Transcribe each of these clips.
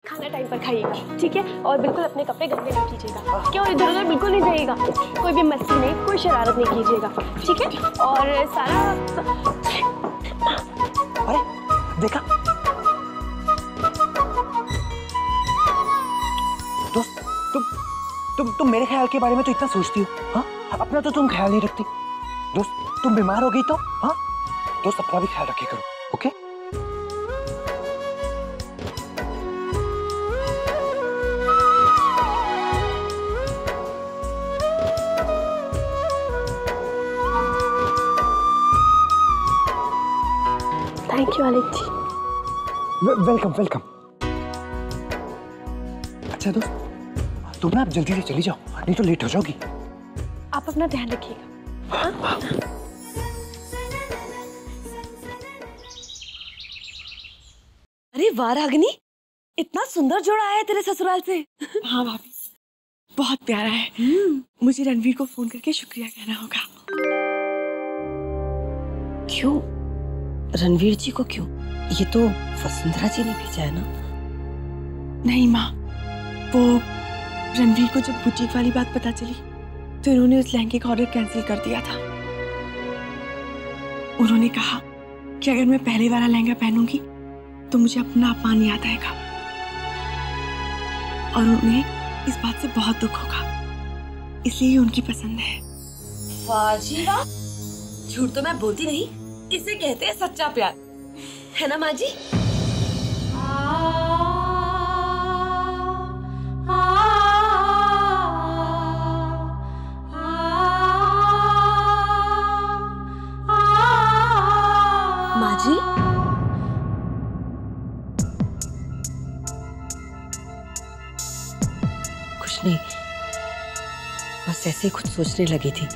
खाना टाइम पर खाइएगा, ठीक है? और बिल्कुल अपने कपड़े गंदे नहीं कीजिएगा, ठीक है? और इधर उधर बिल्कुल नहीं जाइएगा, कोई भी मस्ती नहीं, कोई शरारत नहीं कीजिएगा, ठीक है? और सारा अरे देखा दोस्त, तुम मेरे ख्याल के बारे में तो इतना सोचती हो, हाँ? अपना तो तुम ख्याल नहीं रखती। दोस्त तुम बीमार हो गई तो हाँ दोस्त अपना भी ख्याल रखे करो, ओके? थैंक यू आलिक जी। Welcome welcome. अच्छा दोस्त तुम ना आप जल्दी से चली जाओ, नहीं तो लेट हो जाओगी। आप अपना ध्यान रखिएगा। हाँ? अरे वाह रागिनी, इतना सुंदर जोड़ा आया है तेरे ससुराल से। हाँ भाभी, बहुत प्यारा है। मुझे रणवीर को फोन करके शुक्रिया कहना होगा। क्यों? रणवीर जी को क्यों? ये तो वसुंधरा जी ने भेजा है ना। नहीं माँ, वो रणवीर को जब बुटीक वाली बात पता चली तो उन्होंने उस लहंगे का ऑर्डर कैंसिल कर दिया था। उन्होंने कहा कि अगर मैं पहले वाला लहंगा पहनूंगी तो मुझे अपना अपमान याद आएगा और उन्हें इस बात से बहुत दुख होगा, इसलिए ये उनकी पसंद है। वाह जी वाह, झूठ तो मैं बोलती नहीं, इसे कहते हैं सच्चा प्यार, है ना माँ जी? माँ जी कुछ नहीं, बस ऐसे कुछ सोचने लगी थी।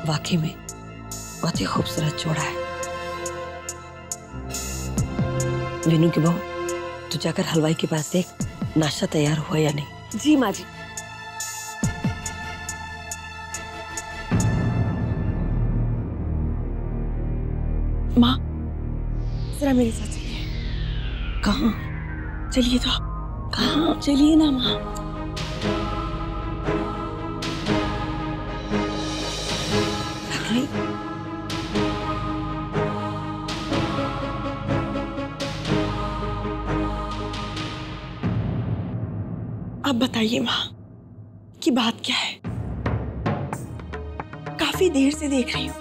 वाकई में बहुत ही खूबसूरत जोड़ा है। वीनू की बहू, तू जाकर हलवाई के पास देख नाश्ता तैयार हुआ या नहीं। जी माँ जी। माँ जरा मेरे साथ चलिए। कहाँ? चलिए तो आप। कहाँ? चलिए ना माँ। रागिनी, आप बताइए माँ कि बात क्या है? काफी देर से देख रही हूँ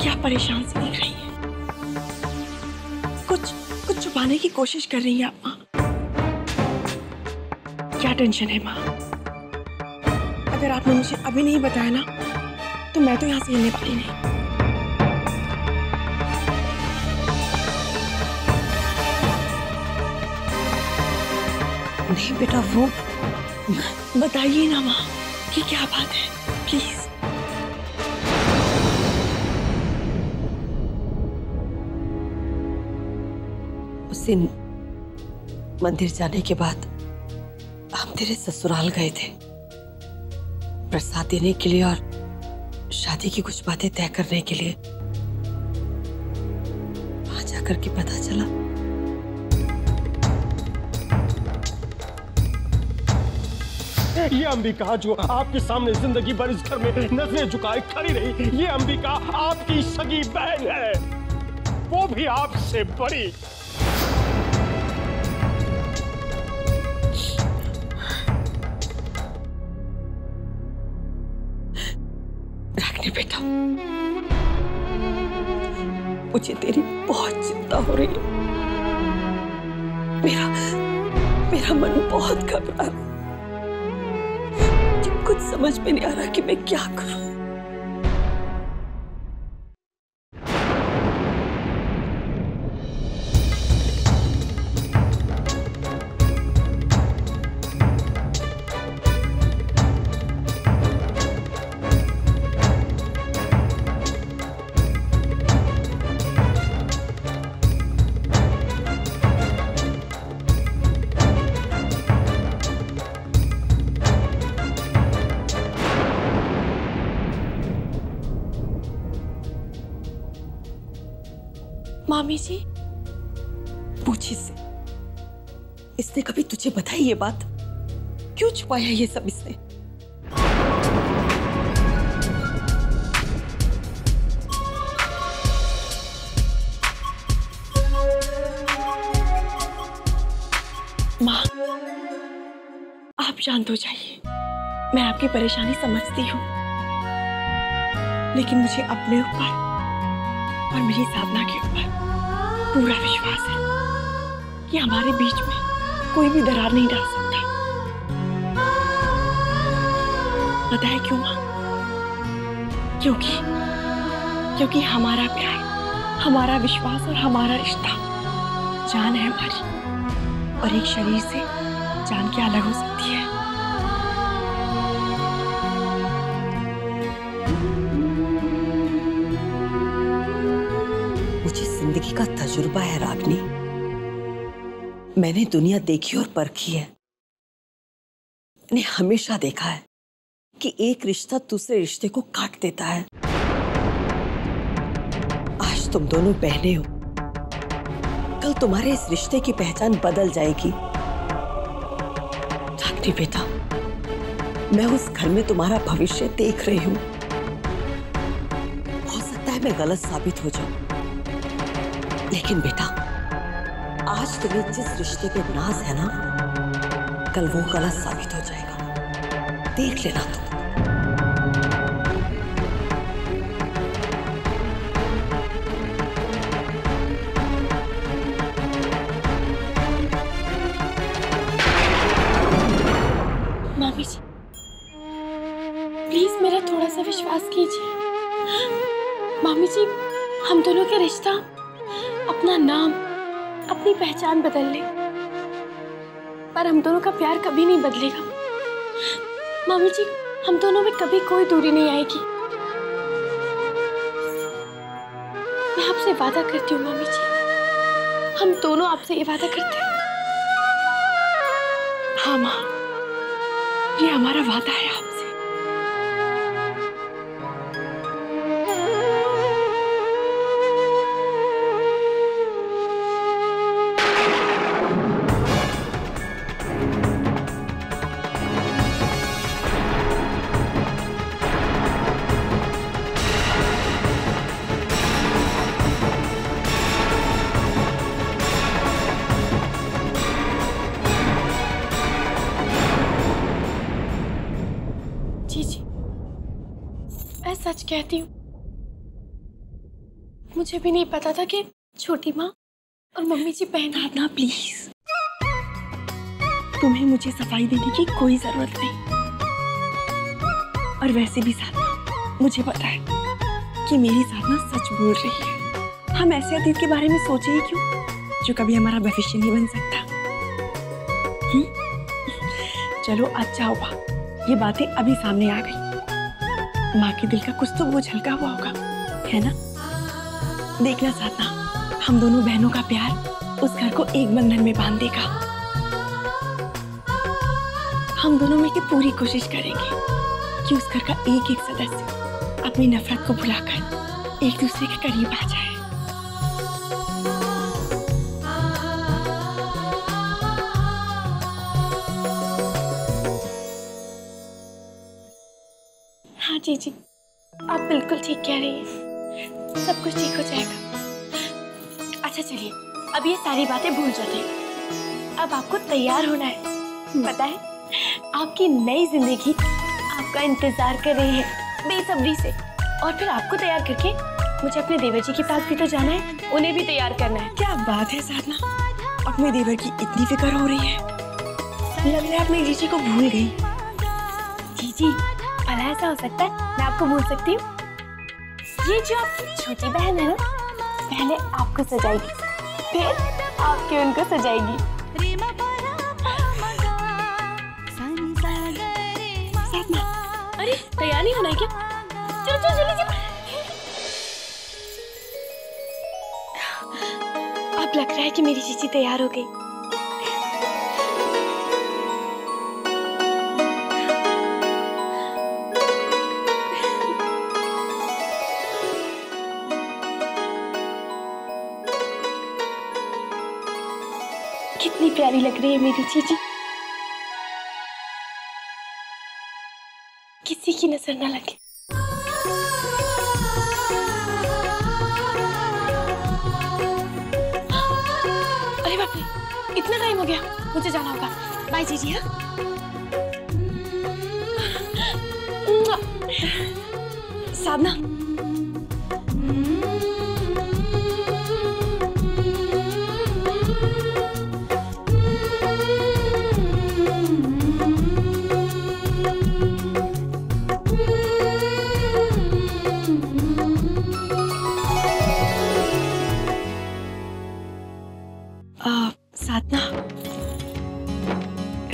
कि आप परेशान से दिख रही हैं। कुछ छुपाने की कोशिश कर रही हैं आप माँ। क्या टेंशन है माँ? अगर आपने मुझे अभी नहीं बताया ना तो मैं तो यहाँ से हिलने वाली नहीं। नहीं बेटा, वो बताइए ना माँ कि क्या बात है, प्लीज। उस दिन मंदिर जाने के बाद हम तेरे ससुराल गए थे प्रसाद देने के लिए और शादी की कुछ बातें तय करने के लिए। वहां जाकर के पता चला ये अंबिका जो आपके सामने जिंदगी भर इस घर में नजरें झुकाए खड़ी रही, ये अंबिका आपकी सगी बहन है, वो भी आपसे बड़ी। रागिनी बेटा, मुझे तेरी बहुत चिंता हो रही है। मेरा मन बहुत घबरा रहा है। कुछ समझ में नहीं आ रहा कि मैं क्या करूं। मामी जी, पूछिए से इसने कभी तुझे बताई ये बात? क्यों छुपाया ये सब इसने? माँ, आप शांत हो जाइए। मैं आपकी परेशानी समझती हूँ, लेकिन मुझे अपने ऊपर और मेरी साधना के ऊपर पूरा विश्वास है कि हमारे बीच में कोई भी दरार नहीं डाल सकता। पता है क्यों माँ? क्योंकि हमारा प्यार, हमारा विश्वास और हमारा रिश्ता जान है हमारी, और एक शरीर से जान क्या अलग हो सकती है। मुझे जिंदगी का तजुर्बा है रागनी। मैंने दुनिया देखी और परखी है। मैंने हमेशा देखा है कि एक रिश्ता दूसरे रिश्ते को काट देता है। आज तुम दोनों बहनें हो, कल तुम्हारे इस रिश्ते की पहचान बदल जाएगी। रागनी बेटा, मैं उस घर में तुम्हारा भविष्य देख रही हूं। हो सकता है मैं गलत साबित हो जाऊं, लेकिन बेटा, आज तुम्हें जिस रिश्ते पे नाज है ना, कल वो गलत साबित हो जाएगा। देख लेना तुम। मामी जी, प्लीज मेरा थोड़ा सा विश्वास कीजिए। मामी जी, हम दोनों का रिश्ता अपना नाम, अपनी पहचान बदल ले, पर हम दोनों का प्यार कभी नहीं बदलेगा। मामी जी, हम दोनों में कभी कोई दूरी नहीं आएगी। मैं आपसे वादा करती हूँ मामी जी, हम दोनों आपसे ये वादा करते हैं। हाँ माँ, ये हमारा वादा है आपसे। जी जी, मैं सच कहती हूँ, मुझे भी नहीं पता था कि छोटी माँ और मम्मी जी बहन हैं। ना प्लीज, तुम्हें मुझे सफाई देने की कोई जरूरत नहीं। और वैसे भी साधना, मुझे पता है कि मेरी साधना सच बोल रही है। हम ऐसे अतीत के बारे में सोचे ही क्यों जो कभी हमारा भविष्य नहीं बन सकता। चलो अच्छा हुआ ये बातें अभी सामने आ गई। माँ के दिल का कुछ तो बोझ हल्का हुआ होगा, है ना? देखना साधना, हम दोनों बहनों का प्यार उस घर को एक बंधन में बांध देगा। हम दोनों मिलकर पूरी कोशिश करेंगे कि उस घर का एक एक सदस्य अपनी नफरत को भुलाकर एक दूसरे के करीब आ जाए। हाँ जी जी, आप बिल्कुल ठीक कह रही हैं, सब कुछ ठीक हो जाएगा। अच्छा चलिए, अब ये सारी बातें भूल जाते हैं। अब आपको तैयार होना है। पता है, आपकी नई जिंदगी आपका इंतजार कर रही है बेसब्री से। और फिर आपको तैयार करके मुझे अपने देवर जी के पास भी तो जाना है, उन्हें भी तैयार करना है। क्या बात है साधना, अपने देवर की इतनी फिक्र हो रही है। लग रहा है अपनी जीजी को भूल गई। जीजी, भला ऐसा हो सकता है मैं आपको भूल सकती हूँ? ये जो आपकी छोटी बहन है ना, पहले आपको सजाएगी, फिर आपके उनको सजाएगी। साधना, अरे तैयार नहीं होना है क्या? चलो चलो जल्दी चलो। अब लग रहा है कि मेरी चीची तैयार हो गई। कितनी प्यारी प्यारी लग रही है मेरी जीजी। किसी की नजर ना लगे। अरे बाप रे, इतना टाइम हो गया, मुझे जाना होगा। बाय जीजी। हाँ साधना, साधना,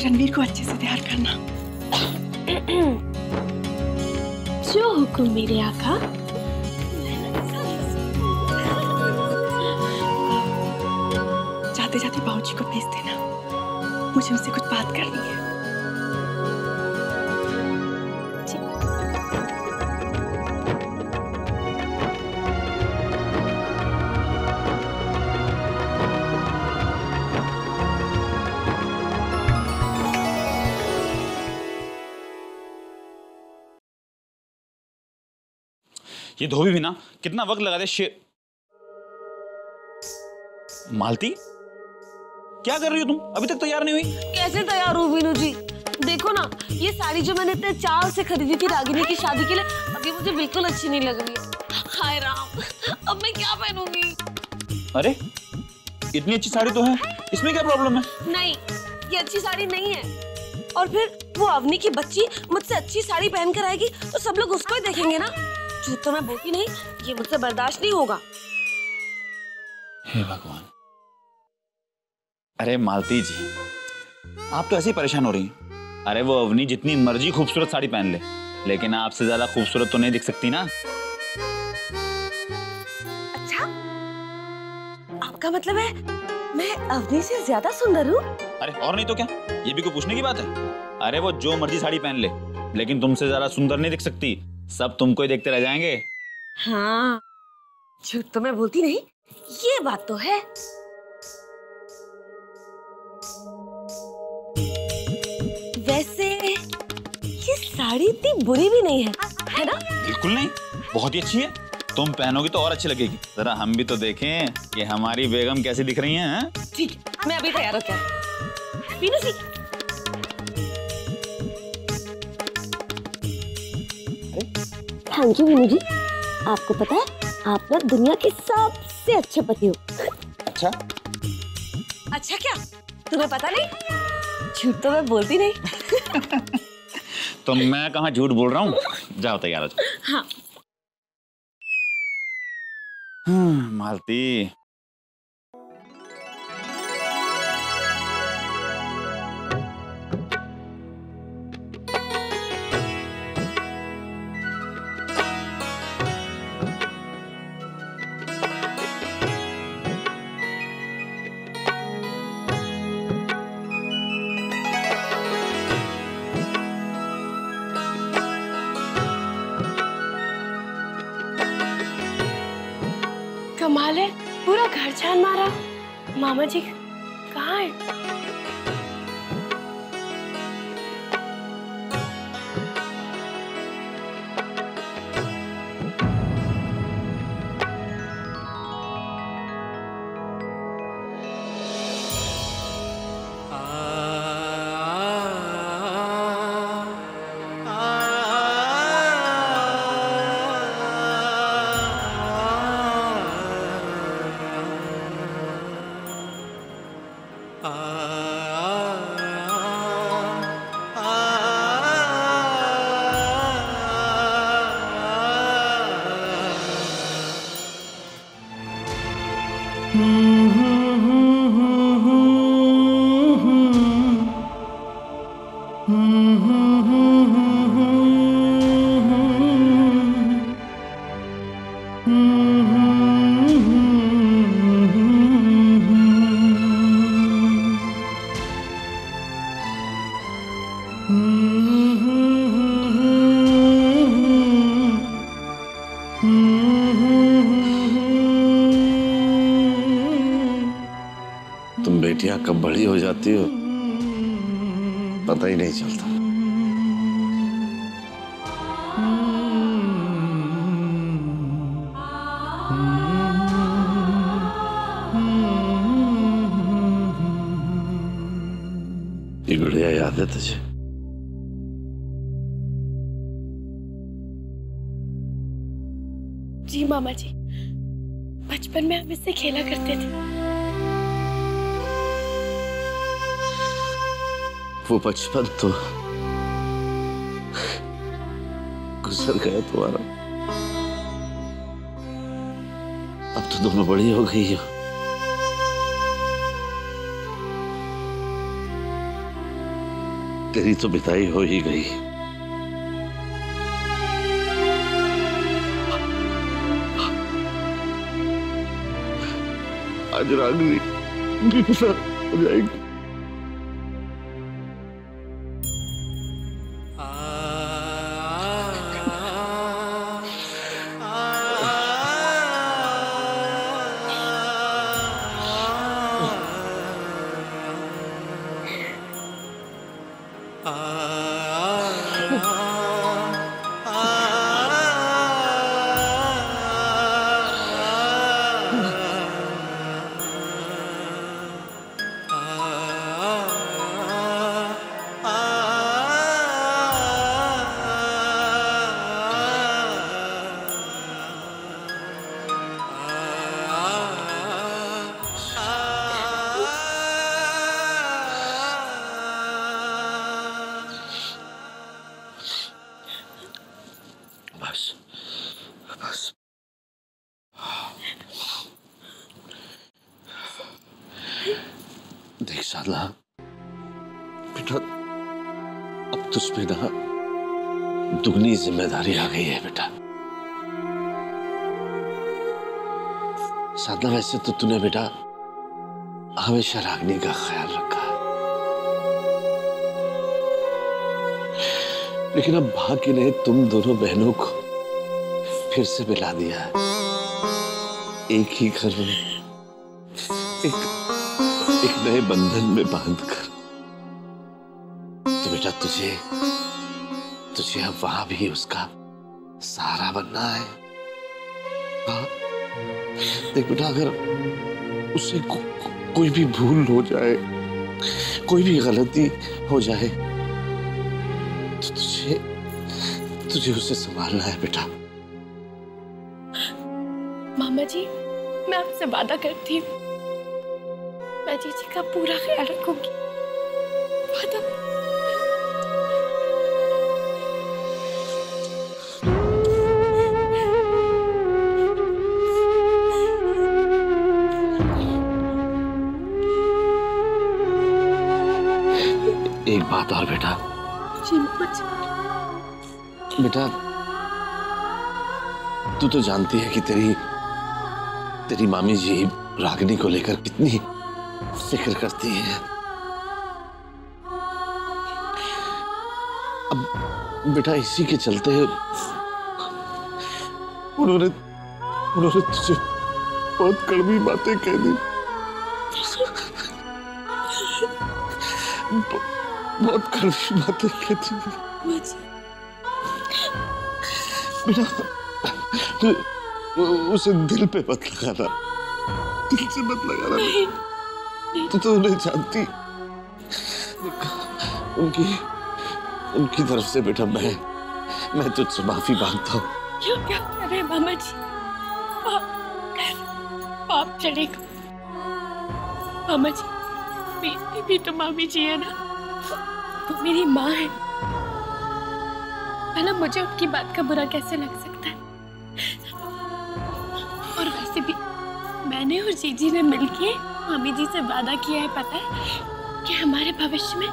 रणवीर को अच्छे से तैयार करना। जो हुक्म मेरे आका। जाते जाते बाबूजी को भेज देना, मुझे उनसे कुछ बात करनी है। ये धोबी भी ना कितना वक्त लगा दे मालती, क्या कर रही हो तुम? अभी तक तैयार नहीं हुई? कैसे तैयार हूँ वीनू जी? देखो ना, ये साड़ी जो मैंने इतने चाव से खरीदी थी रागिनी की शादी के लिए, अभी मुझे बिल्कुल अच्छी नहीं लग रही है। हाय राम, अब मैं क्या पहनूंगी? अरे इतनी अच्छी साड़ी तो है, इसमें क्या प्रॉब्लम है? नहीं, ये अच्छी साड़ी नहीं है। और फिर वो अवनी की बच्ची मुझसे अच्छी साड़ी पहन कर आएगी तो सब लोग उसको ही देखेंगे ना। झूठ तो मैं बोलती नहीं, ये मुझसे बर्दाश्त नहीं होगा। हे भगवान। अरे मालती जी, आप तो ऐसे ही परेशान हो रही हैं। अरे वो अवनी जितनी मर्जी खूबसूरत साड़ी पहन ले, लेकिन आपसे ज्यादा खूबसूरत तो नहीं दिख सकती ना। अच्छा, आपका मतलब है मैं अवनी से ज्यादा सुंदर हूँ? अरे और नहीं तो क्या, ये भी कोई पूछने की बात है? अरे वो जो मर्जी साड़ी पहन ले, लेकिन तुमसे ज्यादा सुंदर नहीं दिख सकती। सब तुमको ही देखते रह जाएंगे। हाँ, झूठ तो मैं बोलती नहीं, ये बात तो है। वैसे ये साड़ी इतनी बुरी भी नहीं है, है ना? बिल्कुल नहीं, बहुत ही अच्छी है। तुम पहनोगी तो और अच्छी लगेगी। जरा हम भी तो देखें कि हमारी बेगम कैसी दिख रही हैं। ठीक है, मैं अभी तैयार होकर। वीनू जी, थैंक यू वीनू जी। आपको पता है, आप ना दुनिया के सबसे अच्छे पति हो। अच्छा? अच्छा क्या? तुम्हें पता नहीं? झूठ तो मैं बोलती नहीं। तो मैं कहाँ झूठ बोल रहा हूँ? जाओ तैयार हो जाओ। हाँ। मालती, कमाल है, पूरा घर छान मारा। मामा जी कहाँ है? कब बड़ी हो जाती हो पता ही नहीं चलता। ये गुड़िया याद है तुझे? जी मामा जी, बचपन में हम इससे खेला करते थे। वो बचपन तो गुजर गया तुम्हारा। अब तो दोनों बड़ी हो गई हो। तेरी तो बिदाई हो ही गई। आज रागनी बिना हो जाएगी। बस बस देख साला बेटा, अब तुझ पे ना दुगनी जिम्मेदारी आ गई है बेटा। साधना वैसे तो तूने बेटा हमेशा रागनी का ख्याल रखा है, लेकिन अब भाग्य ने तुम दोनों बहनों को फिर से मिला दिया है एक ही घर में, एक नए बंधन में बांधकर। तो बेटा तुझे अब वहां भी उसका सहारा बनना है। हाँ देख बेटा, अगर उससे कोई भी भूल हो जाए, कोई भी गलती हो जाए, तो तुझे उसे संभालना है बेटा। मामा जी, मैं आपसे वादा करती हूँ, मैं जीजी का पूरा ख्याल रखूंगी। वादा। एक बात और बेटा। जी मामा जी। बेटा तू तो जानती है कि तेरी मामी जी रागिनी को लेकर कितनी फिक्र करती है। अब बेटा इसी के चलते उन्होंने तुझे बहुत कड़वी बातें कह दी, बहुत कड़वी बातें कह दी। बेटा उसे दिल पे मत लगाना, दिल से मत लगाना। तो नहीं जानती उनकी तरफ से बेटा मैं तुझसे माफी मांगता हूँ। क्या कर रहे हैं मामा जी? पाप चढ़ेगा। मामा जी, मेरी भी तो मामी जी है ना, वो मेरी माँ है। भला मुझे उनकी बात का बुरा कैसे लग सकता है? और वैसे भी मैंने और जीजी ने मिलके मामी जी से वादा किया है, पता है, कि हमारे भविष्य में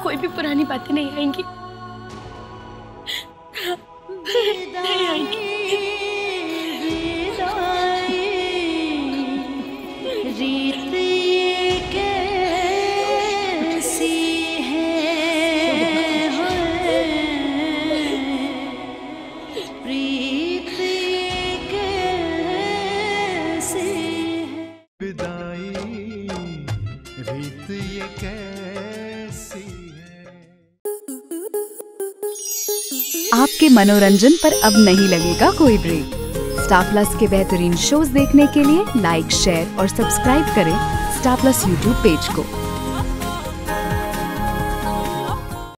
कोई भी पुरानी बातें नहीं आएंगी। नहीं आएंगी। विदाई रीत आपके मनोरंजन पर अब नहीं लगेगा कोई ब्रेक। स्टार प्लस के बेहतरीन शोज देखने के लिए लाइक, शेयर और सब्सक्राइब करें स्टार प्लस यूट्यूब पेज को।